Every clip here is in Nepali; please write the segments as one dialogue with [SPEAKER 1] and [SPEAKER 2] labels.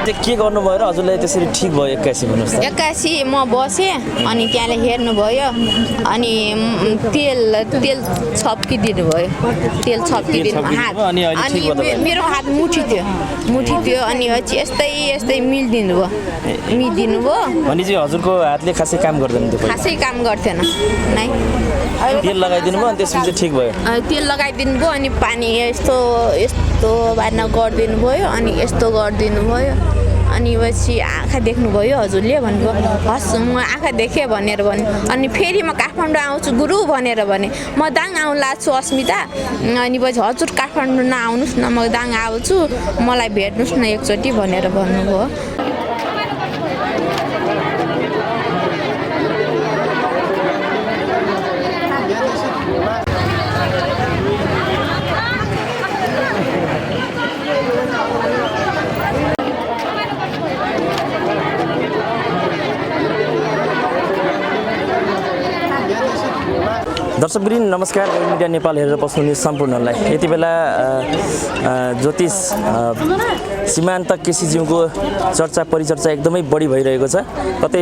[SPEAKER 1] के गर्नुभयो र हजुरलाई त्यसरी ठिक भयो 81 भन्नुहोस् त?
[SPEAKER 2] 81 म बसेँ अनि त्यहाँले हेर्नुभयो अनि तेल छप्किदिनु भयो। तेल छप्किदिनु हात अनि मेरो हात मुठी थियो अनि यस्तै मिलिदिनु भयो
[SPEAKER 1] अनि चाहिँ हजुरको हातले खासै काम गर्दैन त्यो?
[SPEAKER 2] खासै काम गर्थेन नै।
[SPEAKER 1] तेल लगाइदिनु भयो अनि त्यसपछि ठिक भयो?
[SPEAKER 2] तेल लगाइदिनु भयो अनि पानी यस्तो बाँड्न गरिदिनु भयो अनि यस्तो गरिदिनु भयो अनि पछि आँखा देख्नुभयो हजुरले भन्नुभयो। हस् म आँखा देखेँ भनेर भने अनि फेरि म काठमाडौँ आउँछु गुरु भनेर भने म दाङ आउला छु अस्मिता अनि पछि हजुर काठमाडौँ नआउनुहोस् न म दाङ आउँछु मलाई भेट्नुहोस् न एकचोटि भनेर भन्नुभयो।
[SPEAKER 1] दर्शकवृन्द नमस्कार, मिडिया नेपाल हेरेर बस्नुहुने सम्पूर्णलाई यति बेला ज्योतिष सीमान्त केसीज्यूको चर्चा परिचर्चा एकदमै बढी भइरहेको छ। कतै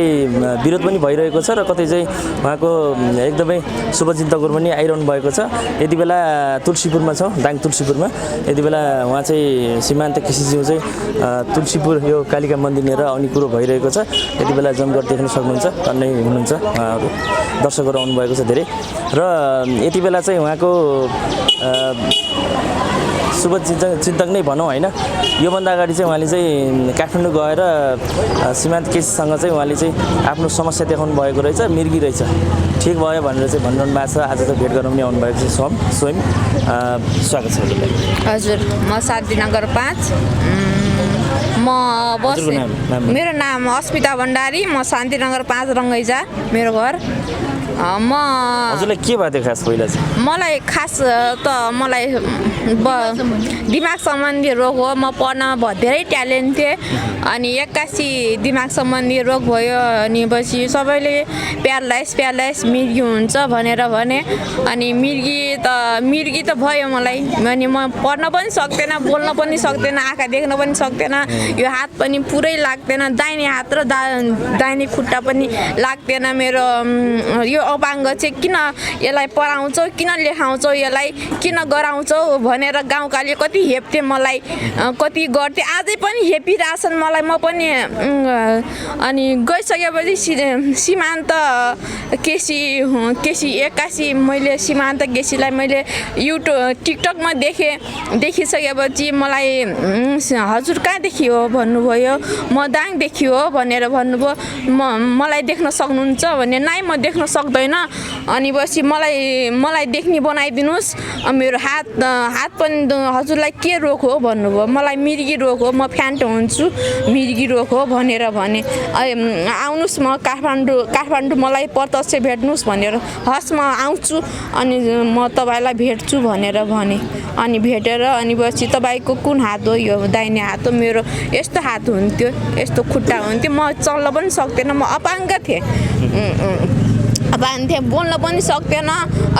[SPEAKER 1] विरोध पनि भइरहेको छ र कतै चाहिँ उहाँको एकदमै शुभचिन्तकहरू पनि आइरहनु भएको छ। यति बेला तुलसीपुरमा छौँ, दाङ तुलसीपुरमा। यति बेला उहाँ चाहिँ सीमान्त केसीज्यू चाहिँ तुलसीपुर यो कालिका मन्दिर लिएर आउने कुरो भइरहेको छ। यति बेला जमघट देख्न सक्नुहुन्छ, टन्नै हुनुहुन्छ उहाँहरू, दर्शकहरू आउनुभएको छ धेरै। र यति बेला चाहिँ उहाँको शुभचिन्तक नै भनौँ होइन। योभन्दा अगाडि चाहिँ उहाँले चाहिँ काठमाडौँ गएर सीमान्त केसीसँग चाहिँ उहाँले चाहिँ आफ्नो समस्या देखाउनु भएको रहेछ, मिर्गी रहेछ, ठिक भयो भनेर चाहिँ भनिरहनु भएको छ। आज त भेट गर्न पनि आउनुभएको छ स्वयं। स्वागत छ हजुरलाई।
[SPEAKER 2] हजुर, म शान्तिनगर 5 म बस्छु। मेरो नाम अस्मिता भण्डारी, म शान्तिनगर 5 रङ्गैजा मेरो घर।
[SPEAKER 1] हजुरलाई के भयो त्यो खास पहिला चाहिँ?
[SPEAKER 2] मलाई खास त दिमाग सम्बन्धी रोग हो। म पढ्नमा धेरै ट्यालेन्ट थिएँ अनि 81 दिमाग सम्बन्धी रोग भयो अनि पछि सबैले प्यारालाइज मिर्गी हुन्छ भनेर भने अनि मिर्गी त भयो मलाई। अनि म पढ्न पनि सक्दैन, बोल्न पनि सक्दैन, आँखा देख्न पनि सक्दैन, यो हात पनि पुरै लाग्दैन, दाहिने हात र दाहिने खुट्टा पनि लाग्दैन मेरो। यो अपाङ्ग चाहिँ किन यसलाई पढाउँछौ, किन लेखाउँछौ, यसलाई किन गराउँछौ भनेर गाउँकाले कति हेप्थे मलाई, कति गर्थे, अझै पनि हेपिरहेछन् मलाई। म पनि अनि गइसकेपछि सीमान्त केसी 81 मैले सीमान्त केसीलाई मैले टिकटकमा देखिसकेपछि मलाई हजुर कहाँदेखि हो भन्नुभयो, म दाङदेखि हो भनेर भन्नुभयो। मलाई देख्न सक्नुहुन्छ भने नाइ म देख्न सक्दैन अनि पछि मलाई देख्ने बनाइदिनुहोस्। मेरो हात पनि हजुरलाई के रोग हो भन्नुभयो। मलाई मिर्गी रोग हो, म फ्यान्ट हुन्छु, मिर्गी रोग हो भनेर भने। आउनुहोस् म काठमाडौँ मलाई प्रत्यक्ष भेट्नुहोस् भनेर। हस् म आउँछु अनि म तपाईँलाई भेट्छु भनेर भने। अनि भेटेर अनि पछि तपाईँको कुन हात हो? यो दाहिने हात हो मेरो। यस्तो हात हुन्थ्यो, यस्तो खुट्टा हुन्थ्यो, म चल्न पनि सक्दैन, म अपाङ्ग थिएँ, बोल्न पनि सक्दैन।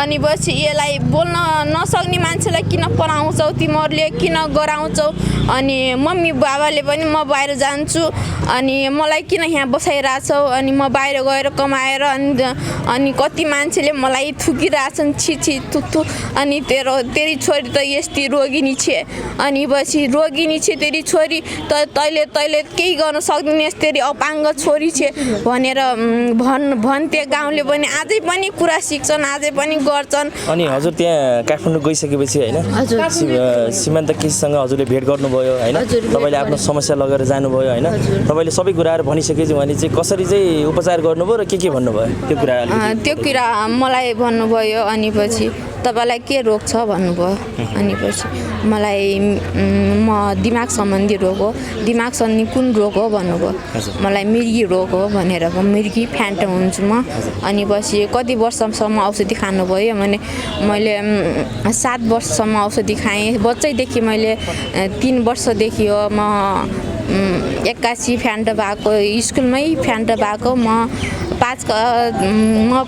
[SPEAKER 2] अनि पछि यसलाई बोल्न नसक्ने मान्छेलाई किन पढाउँछौ तिमीहरूले, किन गराउँछौ? अनि मम्मी बाबाले पनि म बाहिर जान्छु अनि मलाई किन यहाँ बसाइरहेछौ? अनि म बाहिर गएर कमाएर अनि कति मान्छेले मलाई थुकिरहेछन्, छि थुथु। अनि तेरी छोरी त यस्तै रोगिनी छे, अनि पछि रोगिनी छे तेरी छोरी, तैले केही गर्न सक्दैनस्, तेरी अपाङ्ग छोरी छे भनेर भन्थे गाउँले पनि। अझै पनि कुरा सिक्छन्, अझै पनि गर्छन्।
[SPEAKER 1] अनि हजुर त्यहाँ काठमाडौँ गइसकेपछि होइन सीमान्त केसीसँग हजुरले भेट गर्नुभयो होइन, तपाईँले आफ्नो समस्या लगेर जानुभयो होइन, तपाईँले सबै कुराहरू भनिसकेपछि उहाँले चाहिँ कसरी चाहिँ उपचार गर्नुभयो र के भन्नुभयो त्यो कुरा
[SPEAKER 2] मलाई भन्नुभयो। अनि पछि तपाईँलाई के रोग छ भन्नुभयो। अनि पछि मलाई म दिमाग सम्बन्धी रोग हो, दिमाग सम्बन्धी कुन रोग हो भन्नुभयो। मलाई मिर्गी रोग हो भनेर, मिर्गी फ्यान्ट हुन्छु म। अनि पछि कति वर्षसम्म औषधि खानुभयो भने मैले 7 वर्षसम्म औषधि खाएँ। बच्चैदेखि मैले 3 वर्षदेखि हो म 81 फ्यान्ट भएको, स्कुलमै फ्यान्ट भएको। म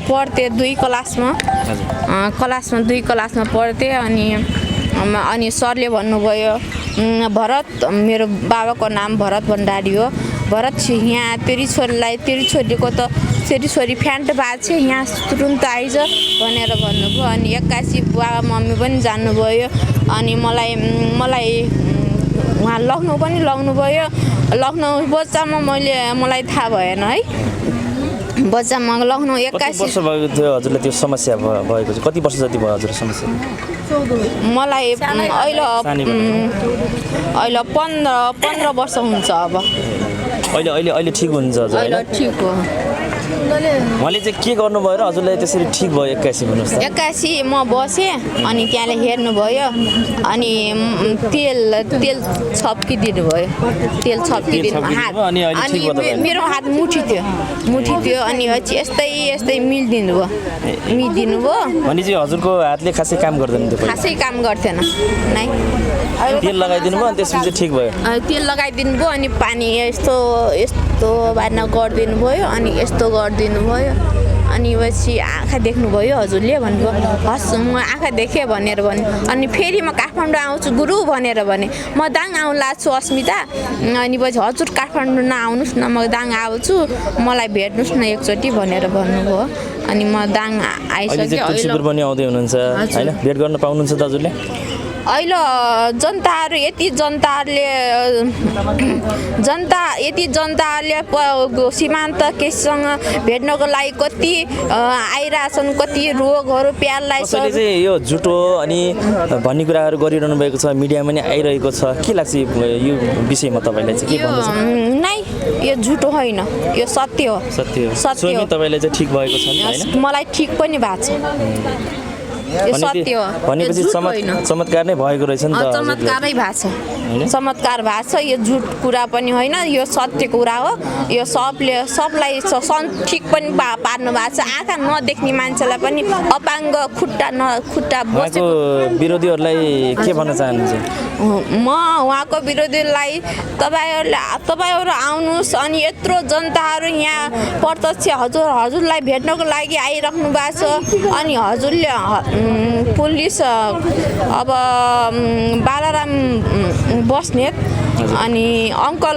[SPEAKER 2] पढ्थेँ 2 क्लासमा 2 क्लासमा पढ्थेँ। अनि सरले भन्नुभयो भरत मेरो बाबाको नाम भरत भण्डारी हो। भरत यहाँ तेरी छोरीलाई तेरी छोरीको त तेरी छोरी फ्यान्ट भएको छ यहाँ तुरुन्त आइज भनेर भन्नुभयो। अनि एक्कासी बाबा मम्मी पनि जानुभयो। अनि मलाई उहाँ लखनऊ पनि लग्नुभयो। लखनऊ बच्चामा मलाई थाहा भएन है। बच्चामा लखनऊ
[SPEAKER 1] कति
[SPEAKER 2] एक्कासी
[SPEAKER 1] वर्ष भएको थियो हजुरलाई त्यो समस्या भएको चाहिँ? कति वर्ष जति भयो हजुर समस्या?
[SPEAKER 2] मलाई अहिले 15 वर्ष हुन्छ अब।
[SPEAKER 1] अहिले ठिक हुनुहुन्छ हजुर
[SPEAKER 2] अहिले
[SPEAKER 1] होइन?
[SPEAKER 2] ठिक हो।
[SPEAKER 1] उहाँले चाहिँ के गर्नुभयो र हजुरलाई त्यसरी ठिक भयो एक्कासी भन्नुहोस् त?
[SPEAKER 2] एक्कासी म बसेँ अनि त्यहाँले हेर्नुभयो अनि तेल छप्किदिनु भयो। तेल छप्किदिनु हात
[SPEAKER 1] अनि अहिले
[SPEAKER 2] अनि
[SPEAKER 1] ठिक भयो तपाईँ?
[SPEAKER 2] मेरो हात मुठी थियो अनि यस्तै मिलिदिनु भयो।
[SPEAKER 1] भने चाहिँ हजुरको हातले खासै काम गर्दैन त्यो पहिला?
[SPEAKER 2] खासै काम गर्थेन नै।
[SPEAKER 1] तेल लगाइदिनु भयो अनि त्यसपछि ठिक भयो?
[SPEAKER 2] तेल लगाइदिनु भयो अनि पानी यस्तो बार्न गरिदिनु भयो अनि यस्तो गरिदिनु भयो। अनि पछि आँखा देख्नुभयो हजुरले भन्नुभयो। हस् म आँखा देखेँ भनेर भने। अनि फेरि म काठमाडौँ आउँछु गुरु भनेर भने। म दाङ आउला छु अस्मिता। अनि पछि हजुर काठमाडौँ नआउनुहोस् न म दाङ आउँछु मलाई भेट्नुहोस् न एकचोटि भनेर भन्नुभयो। अनि म दाङ
[SPEAKER 1] अहिले चाहिँ तुलसीपुर
[SPEAKER 2] आइसकेँ।
[SPEAKER 1] पनि आउँदै हुनुहुन्छ होइन? भेट गर्न पाउनुहुन्छ त हजुरले?
[SPEAKER 2] अहिले जनताहरूले सीमान्त केसीसँग भेट्नको लागि कति आइरहेछन्। कति रोगहरू प्यारलाई
[SPEAKER 1] कसैले चाहिँ यो झुटो अनि भन्ने कुराहरू गरिरहनु भएको छ, मिडियामा नि आइरहेको छ। के लाग्छ यो विषयमा तपाईँलाई चाहिँ के भन्नु छ?
[SPEAKER 2] नै यो झुटो होइन, यो सत्य हो।
[SPEAKER 1] सत्य हो।
[SPEAKER 2] सत्य हो।
[SPEAKER 1] तपाईँलाई चाहिँ ठिक भएको छ नि होइन?
[SPEAKER 2] मलाई ठिक पनि भएको छ। यो सत्य हो।
[SPEAKER 1] भनेपछि
[SPEAKER 2] यो झुट होइन।
[SPEAKER 1] चमत्कार नै भएको रहेछ नि त?
[SPEAKER 2] चमत्कारै भएको छ। चमत्कार भएको छ। यो झुट कुरा पनि होइन, यो सत्य कुरा हो। यो सबलाई ठिक पनि पार्नु भएको छ। आँखा नदेख्ने मान्छेलाई पनि अपाङ्ग खुट्टा
[SPEAKER 1] उहाँको विरोधीहरूलाई के भन्न चाहनुहुन्छ?
[SPEAKER 2] म उहाँको विरोधीलाई तपाईँहरू आउनुहोस्। अनि यत्रो जनताहरू यहाँ प्रत्यक्ष हजुरलाई भेट्नको लागि आइराख्नु भएको छ। अनि हजुरले पुलिस अब बालाराम बस्नेत अनि अङ्कल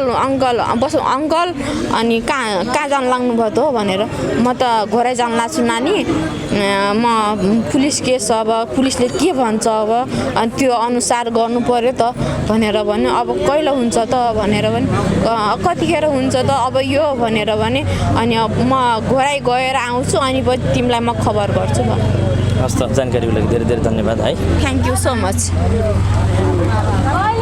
[SPEAKER 2] अनि कहाँ जान लाग्नुभयो त हो भनेर। म त घरै जान लाग्छु नानी, म पुलिस केस अब पुलिसले के भन्छ अब अनि त्यो अनुसार गर्नु पर्यो त भनेर भन्यो। अब कहिले हुन्छ त भनेर भने कतिखेर हुन्छ त अब यो भनेर भने। अनि म घरै गएर आउँछु अनि पछि तिमीलाई म खबर गर्छु भयो।
[SPEAKER 1] हस् त, जानकारीको लागि धेरै धेरै धन्यवाद है।
[SPEAKER 2] Thank you so much.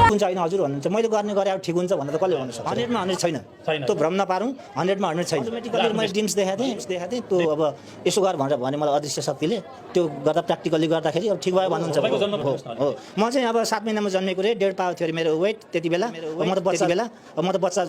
[SPEAKER 3] हुन्छ होइन हजुर भन्नुहुन्छ मैले गरे अब ठिक हुन्छ भनेर त कसले भन्नु सक्छ? 100मा 100 छैन। त्यो भ्रम नपारौँ। 100मा 100 छैन। अटोमेटिकली मैले ड्रिम्स देखाएको थिएँ त्यो अब यसो गर भनेर भने मलाई अदृश्य शक्तिले। त्यो गर्दा प्र्याक्टिकली गर्दाखेरि अब ठिक भयो भन्नुहुन्छ। हो म चाहिँ अब 7 महिनामा जन्मेको रे 1.5 पाएको थियो अरे मेरो वेट त्यति बेला। म त बच्चा